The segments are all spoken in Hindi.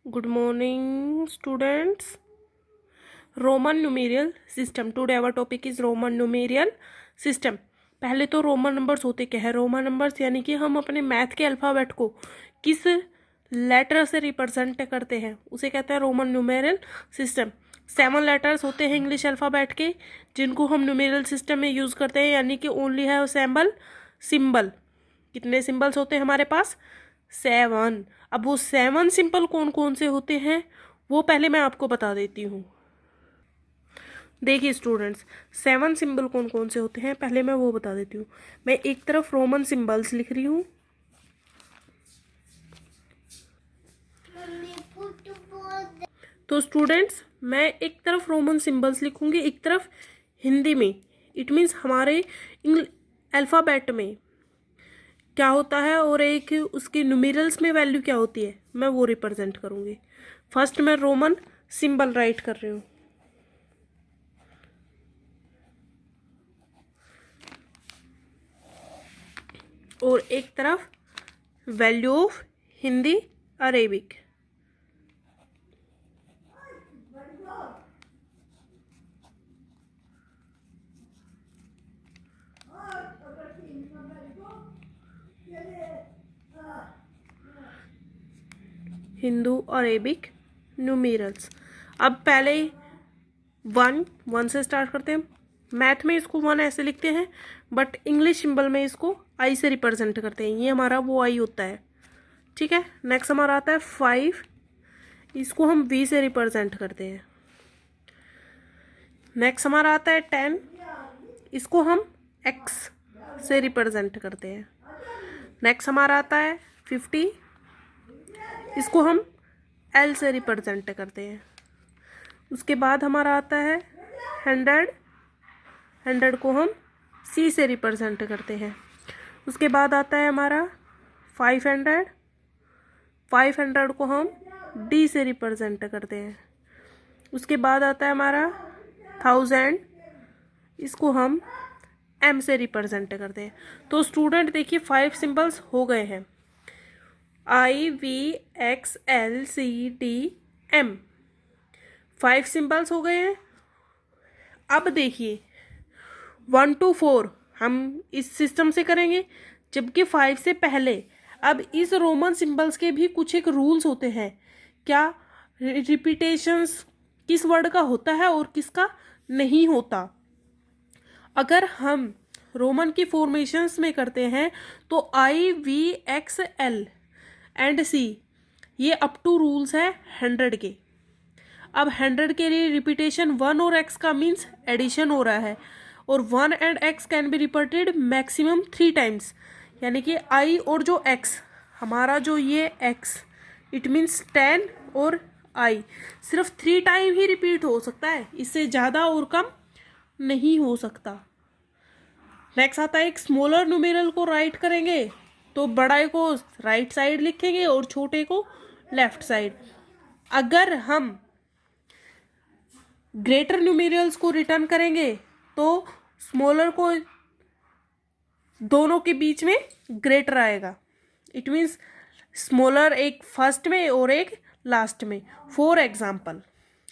Good morning, students. Roman numeral system. Today our topic is Roman numeral system. पहले तो रोमन नंबर्स होते क्या है? रोमन नंबर्स यानी कि हम अपने मैथ के अल्फ़ाबेट को किस लेटर से रिप्रेजेंट करते हैं उसे कहते हैं रोमन न्यूमेरियल सिस्टम. 7 लेटर्स होते हैं इंग्लिश अल्फ़ाबेट के जिनको हम न्यूमेरियल सिस्टम में यूज़ करते हैं, यानी कि ओनली है सिंबल. कितने सिंबल्स होते हैं हमारे पास? 7. अब वो 7 सिंबल कौन कौन से होते हैं वो पहले मैं आपको बता देती हूँ. देखिए स्टूडेंट्स, 7 सिंबल कौन कौन से होते हैं पहले मैं वो बता देती हूँ. मैं एक तरफ रोमन सिंबल्स लिख रही हूँ. तो स्टूडेंट्स, मैं एक तरफ रोमन सिंबल्स लिखूंगी, एक तरफ हिंदी में. इट मीन्स हमारे अल्फ़ाबेट में क्या होता है और एक उसके न्यूमेरल्स में वैल्यू क्या होती है मैं वो रिप्रेजेंट करूँगी. फर्स्ट मैं रोमन सिंबल राइट कर रही हूँ. और एक तरफ value of Hindi Arabic. Hindu Arabic numerals. अब पहले 1 से स्टार्ट करते हैं. मैथ में इसको 1 ऐसे लिखते हैं, बट इंग्लिश सिंबल में इसको आई से रिप्रेजेंट करते हैं. ये हमारा वो आई होता है. ठीक है. नेक्स्ट हमारा आता है 5. इसको हम वी से रिप्रेजेंट करते हैं. नेक्स्ट हमारा आता है 10. इसको हम एक्स से रिप्रेजेंट करते हैं. नेक्स्ट हमारा आता है 50. इसको हम एल से रिप्रेजेंट करते हैं. उसके बाद हमारा आता है 100 को हम सी से रिप्रेजेंट करते हैं. उसके बाद आता है हमारा 500 को हम डी से रिप्रेजेंट करते हैं. उसके बाद आता है हमारा 1000. इसको हम एम से रिप्रेजेंट करते हैं. तो स्टूडेंट देखिए 5 सिंबल्स हो गए हैं. I V X L C D M 5 symbols हो गए हैं. अब देखिए 1 to 4 हम इस सिस्टम से करेंगे, जबकि 5 से पहले अब इस रोमन सिंबल्स के भी कुछ एक रूल्स होते हैं. क्या रिपीटेशंस किस वर्ड का होता है और किसका नहीं होता. अगर हम रोमन की फॉर्मेशंस में करते हैं तो आई वी एक्स एल एंड सी ये अप टू रूल्स है 100 के. अब 100 के लिए रिपीटेशन 1 और x का मीन्स एडिशन हो रहा है, और 1 and x can be repeated maximum 3 times. यानी कि i और जो x हमारा जो ये x इट मीन्स 10 और i सिर्फ 3 टाइम ही रिपीट हो सकता है, इससे ज़्यादा और कम नहीं हो सकता. नेक्स्ट आता है एक स्मॉलर न्यूमेरल को राइट करेंगे तो बड़े को राइट साइड लिखेंगे और छोटे को लेफ्ट साइड. अगर हम ग्रेटर न्यूमेरियल्स को रिटर्न करेंगे तो स्मॉलर को दोनों के बीच में ग्रेटर आएगा. इट मीन्स स्मॉलर एक फर्स्ट में और एक लास्ट में. फॉर एग्जाम्पल,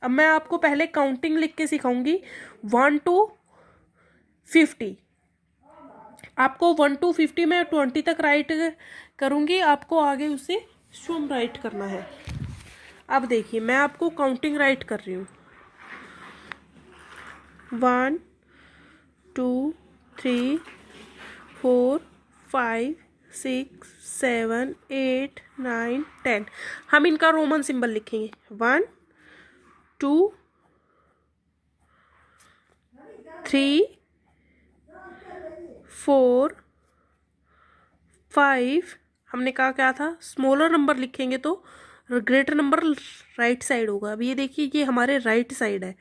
अब मैं आपको पहले काउंटिंग लिख के सिखाऊंगी 1 to 50. आपको 1 to 50 में 20 तक राइट करूंगी, आपको आगे उसे शुम राइट करना है. अब देखिए मैं आपको काउंटिंग राइट कर रही हूँ. 1 2 3 4 5 6 7 8 9 10. हम इनका रोमन सिंबल लिखेंगे. 1 2 3 4 5. हमने कहा क्या था, स्मॉलर नंबर लिखेंगे तो ग्रेटर नंबर राइट साइड होगा. अब ये देखिए ये हमारे राइट साइड है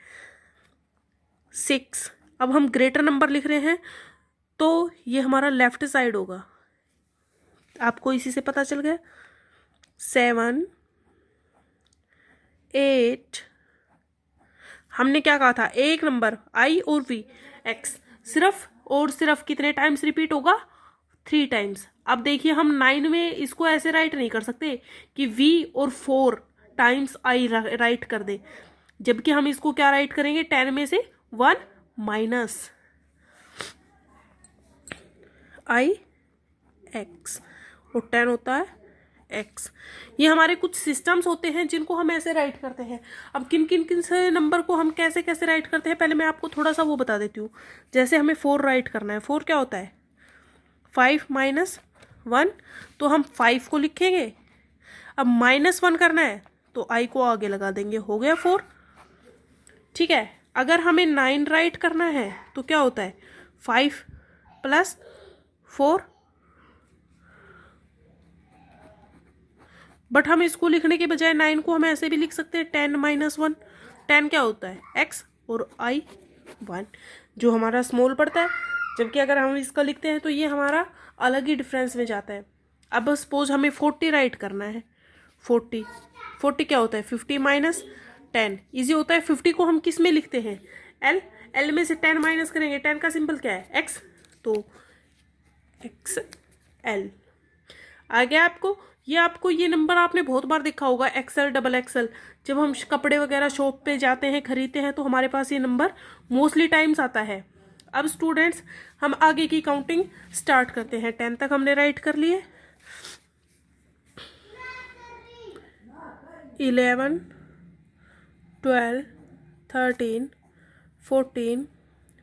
6. अब हम ग्रेटर नंबर लिख रहे हैं तो ये हमारा लेफ्ट साइड होगा. आपको इसी से पता चल गया. 7 8. हमने क्या कहा था, एक नंबर आई और वी एक्स सिर्फ कितने टाइम्स रिपीट होगा, 3 टाइम्स. अब देखिए हम 9 में इसको ऐसे राइट नहीं कर सकते कि v और 4 टाइम्स आई राइट कर दे, जबकि हम इसको क्या राइट करेंगे, 10 में से 1 माइनस आई एक्स, और 10 होता है एक्स। ये हमारे कुछ सिस्टम्स होते हैं जिनको हम ऐसे राइट करते हैं। अब किन से नंबर को हम कैसे कैसे राइट करते हैं, पहले मैं आपको थोड़ा सा वो बता देती हूँ। जैसे हमें 4 राइट करना है, 4 क्या होता है, 5 माइनस 1, तो हम 5 को लिखेंगे। अब -1 करना है तो आई को आगे लगा देंगे, हो गया 4। ठीक है, अगर हमें 9 राइट करना है तो क्या होता है, 5 + 4, बट हम इसको लिखने के बजाय 9 को हम ऐसे भी लिख सकते हैं, 10 - 1। 10 क्या होता है, x, और i 1, जो हमारा स्मॉल पड़ता है। जबकि अगर हम इसका लिखते हैं तो ये हमारा अलग ही डिफरेंस में जाता है। अब सपोज हमें 40 राइट करना है, 40 क्या होता है, 50 - 10 इजी होता है। 50 को हम किस में लिखते हैं, l में से 10 माइनस करेंगे, 10 का सिंबल क्या है, x, तो XL आ गया आपको। ये नंबर आपने बहुत बार देखा होगा, XL, XXL। जब हम कपड़े वगैरह शॉप पे जाते हैं, खरीदते हैं, तो हमारे पास ये नंबर मोस्टली टाइम्स आता है। अब स्टूडेंट्स, हम आगे की काउंटिंग स्टार्ट करते हैं। 10 तक हमने राइट कर लिए, 11, 12, 13, 14,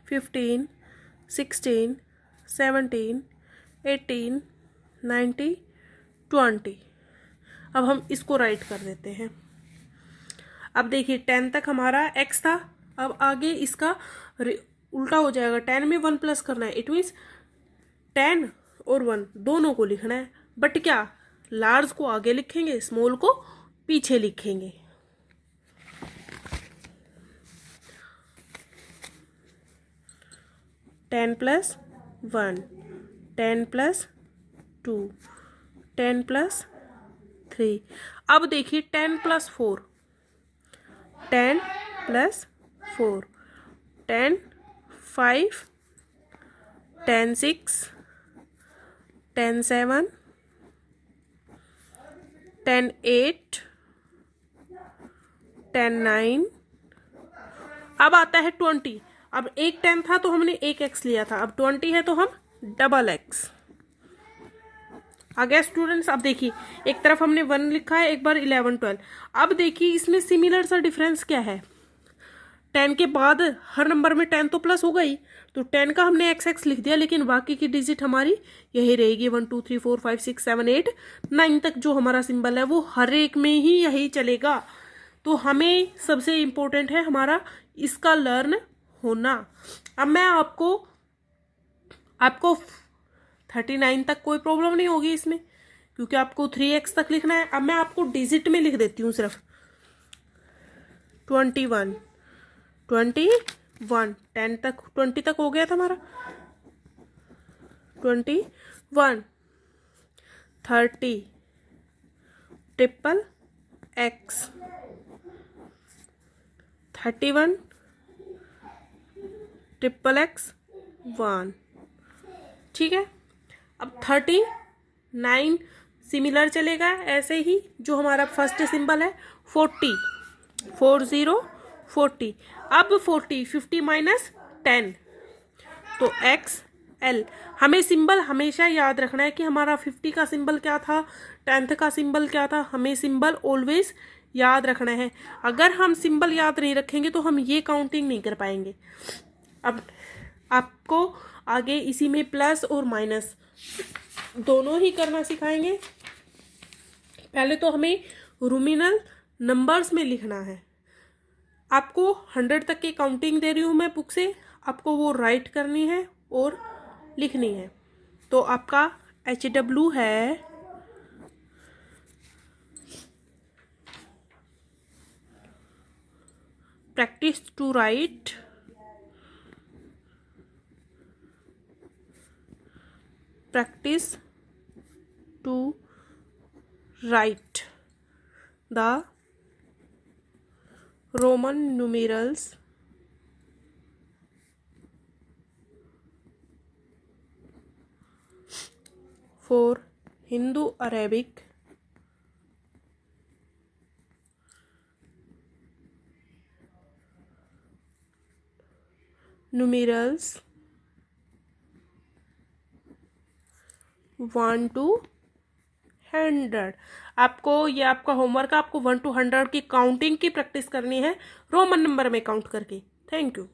15, 16, 17, 18, 19, 20। अब हम इसको राइट कर देते हैं। अब देखिए 10 तक हमारा x था, अब आगे इसका उल्टा हो जाएगा, 10 में 1 प्लस करना है, इट मीन्स 10 और 1 दोनों को लिखना है। बट क्या, लार्ज को आगे लिखेंगे, स्मॉल को पीछे लिखेंगे। Ten plus 1, 10 + 2, 10 + 3। अब देखिए 10 + 4, 10 + 4, 10, 5, 10, 6, 10, 7, 10, 8, 10, 9। अब आता है 20। अब एक 10 था तो हमने एक x लिया था, अब 20 है तो हम डबल x आ गया स्टूडेंट्स। अब देखिए एक तरफ हमने 1 लिखा है, एक बार 11, 12। अब देखिए इसमें सिमिलर सा डिफरेंस क्या है, 10 के बाद हर नंबर में 10 तो प्लस होगा ही, तो 10 का हमने XX लिख दिया, लेकिन बाकी की डिजिट हमारी यही रहेगी, 1 2 3 4 5 6 7 8 9 तक जो हमारा सिंबल है वो हर एक में ही यही चलेगा। तो हमें सबसे इम्पोर्टेंट है हमारा इसका लर्न होना। अब मैं आपको 39 तक कोई प्रॉब्लम नहीं होगी इसमें, क्योंकि आपको 3x तक लिखना है। अब मैं आपको डिजिट में लिख देती हूँ सिर्फ, 21, 21, 10 तक, 20 तक हो गया था हमारा, 21, 30, XXX, 31, XXX 1। ठीक है, अब 39 सिमिलर चलेगा ऐसे ही, जो हमारा फर्स्ट सिंबल है 40, 40, 40। अब 40, 50 - 10, तो XL। हमें सिंबल हमेशा याद रखना है कि हमारा 50 का सिंबल क्या था, 10th का सिंबल क्या था, हमें सिंबल ऑलवेज याद रखना है। अगर हम सिंबल याद नहीं रखेंगे तो हम ये काउंटिंग नहीं कर पाएंगे। अब आपको आगे इसी में प्लस और माइनस दोनों ही करना सिखाएंगे। पहले तो हमें रूमिनल नंबर्स में लिखना है। आपको 100 तक की काउंटिंग दे रही हूँ मैं बुक से, आपको वो राइट करनी है और लिखनी है। तो आपका HW है practice to write, practice to write the Roman numerals for Hindu Arabic numerals 1 to 100। आपको ये आपका होमवर्क है, आपको 1 to 100 की काउंटिंग की प्रैक्टिस करनी है रोमन नंबर में काउंट करके। Thank you.